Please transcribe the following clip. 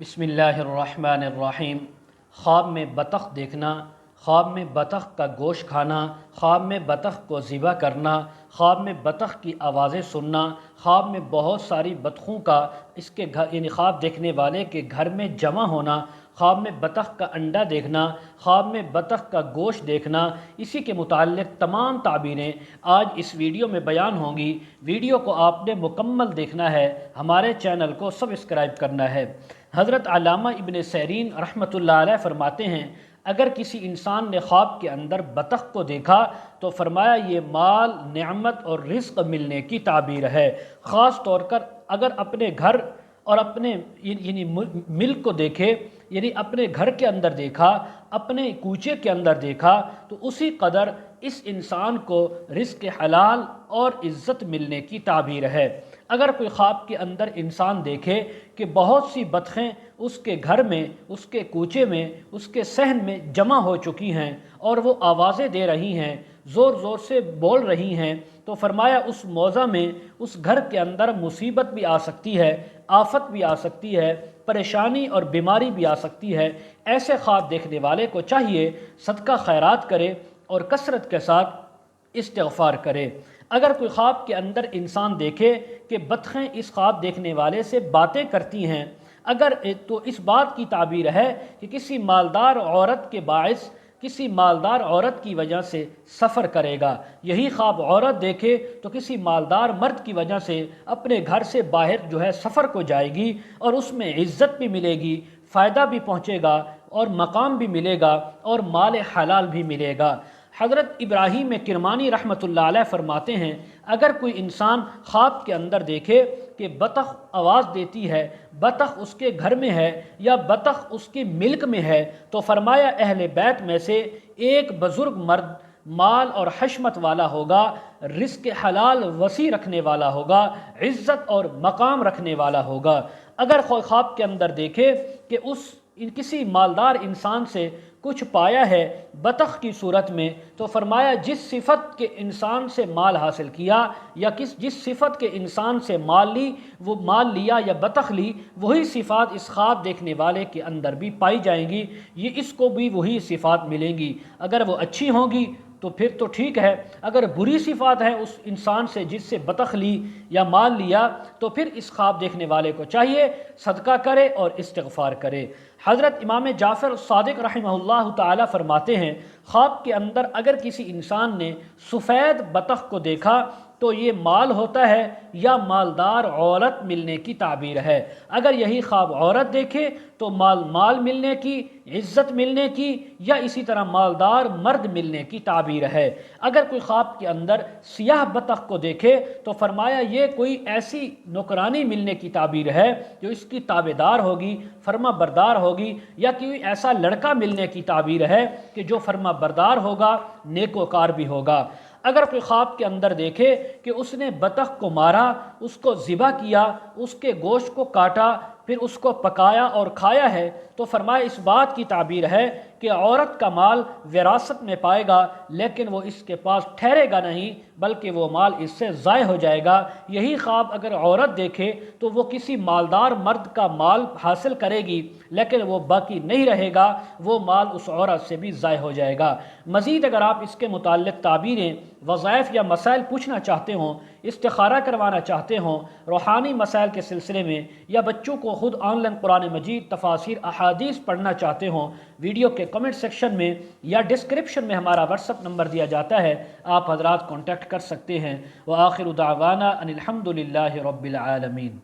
بسم اللہ الرحمن الرحیم۔ خواب میں بطخ دیکھنا، خواب میں بطخ کا گوشت کھانا، خواب میں بطخ کو ذبح کرنا، خواب میں بطخ کی آوازیں سننا، خواب میں بہت ساری بطخوں کا اس کے گھر یعنی خواب دیکھنے والے کے گھر میں جمع ہونا، خواب میں بطخ کا انڈا دیکھنا، خواب میں بطخ کا گوشت دیکھنا، اسی کے متعلق تمام تعبیریں آج اس ویڈیو میں بیان ہوں گی۔ ویڈیو کو آپ نے مکمل دیکھنا ہے، ہمارے چینل کو سبسکرائب کرنا ہے۔ حضرت علامہ ابن سیرین رحمۃ اللہ علیہ فرماتے ہیں، اگر کسی انسان نے خواب کے اندر بطخ کو دیکھا تو فرمایا یہ مال، نعمت اور رزق ملنے کی تعبیر ہے۔ خاص طور پر اگر اپنے گھر اور اپنے یعنی ملک کو دیکھے، یعنی اپنے گھر کے اندر دیکھا، اپنے کوچے کے اندر دیکھا، تو اسی قدر اس انسان کو رزق حلال اور عزت ملنے کی تعبیر ہے۔ اگر کوئی خواب کے اندر انسان دیکھے کہ بہت سی بطخیں اس کے گھر میں، اس کے کوچے میں، اس کے صحن میں جمع ہو چکی ہیں اور وہ آوازیں دے رہی ہیں، زور زور سے بول رہی ہیں، تو فرمایا اس موضع میں اس گھر کے اندر مصیبت بھی آ سکتی ہے، آفت بھی آ سکتی ہے، پریشانی اور بیماری بھی آ سکتی ہے۔ ایسے خواب دیکھنے والے کو چاہیے صدقہ خیرات کرے اور کثرت کے ساتھ استغفار کرے۔ اگر کوئی خواب کے اندر انسان دیکھے کہ بطخیں اس خواب دیکھنے والے سے باتیں کرتی ہیں، اگر تو اس بات کی تعبیر ہے کہ کسی مالدار عورت کے باعث، کسی مالدار عورت کی وجہ سے سفر کرے گا۔ یہی خواب عورت دیکھے تو کسی مالدار مرد کی وجہ سے اپنے گھر سے باہر سفر کو جائے گی اور اس میں عزت بھی ملے گی، فائدہ بھی پہنچے گا اور مقام بھی ملے گا اور مال حلال بھی ملے گا۔ حضرت ابراہیم کرمانی رحمۃ اللہ علیہ فرماتے ہیں، اگر کوئی انسان خواب کے اندر دیکھے کہ بطخ آواز دیتی ہے، بطخ اس کے گھر میں ہے یا بطخ اس کے ملک میں ہے، تو فرمایا اہل بیت میں سے ایک بزرگ مرد مال اور حشمت والا ہوگا، رزق حلال وسیع رکھنے والا ہوگا، عزت اور مقام رکھنے والا ہوگا۔ اگر خواب کے اندر دیکھے کہ کسی مالدار انسان سے کچھ پایا ہے بطخ کی صورت میں، تو فرمایا جس صفت کے انسان سے مال حاصل کیا یا جس صفت کے انسان سے مال لی، وہ مال لیا یا بطخ لی، وہی صفات اس خواب دیکھنے والے کے اندر بھی پائی جائیں گی، یہ اس کو بھی وہی صفات ملیں گی۔ اگر وہ اچھی ہوں گی تو پھر تو ٹھیک ہے، اگر بری صفات ہے اس انسان سے جس سے بطخ لی یا مال لیا، تو پھر اس خواب دیکھنے والے کو چاہیے صدقہ کرے اور استغفار کرے۔ حضرت امام جعفر صادق رحمہ اللہ تعالی فرماتے ہیں، خواب کے اندر اگر کسی انسان نے سفید بطخ کو دیکھا تو یہ مال ہوتا ہے یا مالدار عورت ملنے کی تعبیر ہے۔ اگر یہی خواب عورت دیکھے تو مال ملنے کی، عزت ملنے کی یا اسی طرح مالدار مرد ملنے کی تعبیر ہے۔ اگر کوئی خواب کے اندر سیاہ بطخ کو دیکھے تو فرمایا یہ کوئی ایسی نوکرانی ملنے کی تعبیر ہے جو اس کی تابعدار ہوگی، فرما بردار ہوگی، یا کوئی ایسا لڑکا ملنے کی تعبیر ہے کہ جو فرما بردار ہوگا، نیکوکار بھی ہوگا۔ اگر کوئی خواب کے اندر دیکھے کہ اس نے بطخ کو مارا، اس کو ذبح کیا، اس کے گوشت کو کاٹا، پھر اس کو پکایا اور کھایا ہے، تو فرمایا اس بات کی تعبیر ہے کہ عورت کا مال وراثت میں پائے گا، لیکن وہ اس کے پاس ٹھہرے گا نہیں بلکہ وہ مال اس سے ضائع ہو جائے گا۔ یہی خواب اگر عورت دیکھے تو وہ کسی مالدار مرد کا مال حاصل کرے گی، لیکن وہ باقی نہیں رہے گا، وہ مال اس عورت سے بھی ضائع ہو جائے گا۔ مزید اگر آپ اس کے متعلق تعبیریں، وظائف یا مسائل پوچھنا چاہتے ہوں، استخارہ کروانا چاہتے ہوں روحانی مسائل کے سلسلے میں، یا بچوں کو خود آن لائن قرآن مجید تفاسیر احادیث پڑھنا چاہتے ہوں، ویڈیو کے کمنٹ سیکشن میں یا ڈسکرپشن میں ہمارا واٹس ایپ نمبر دیا جاتا ہے، آپ حضرات کانٹیکٹ کر سکتے ہیں۔ وآخر دعوانا ان الحمد للہ رب العالمین۔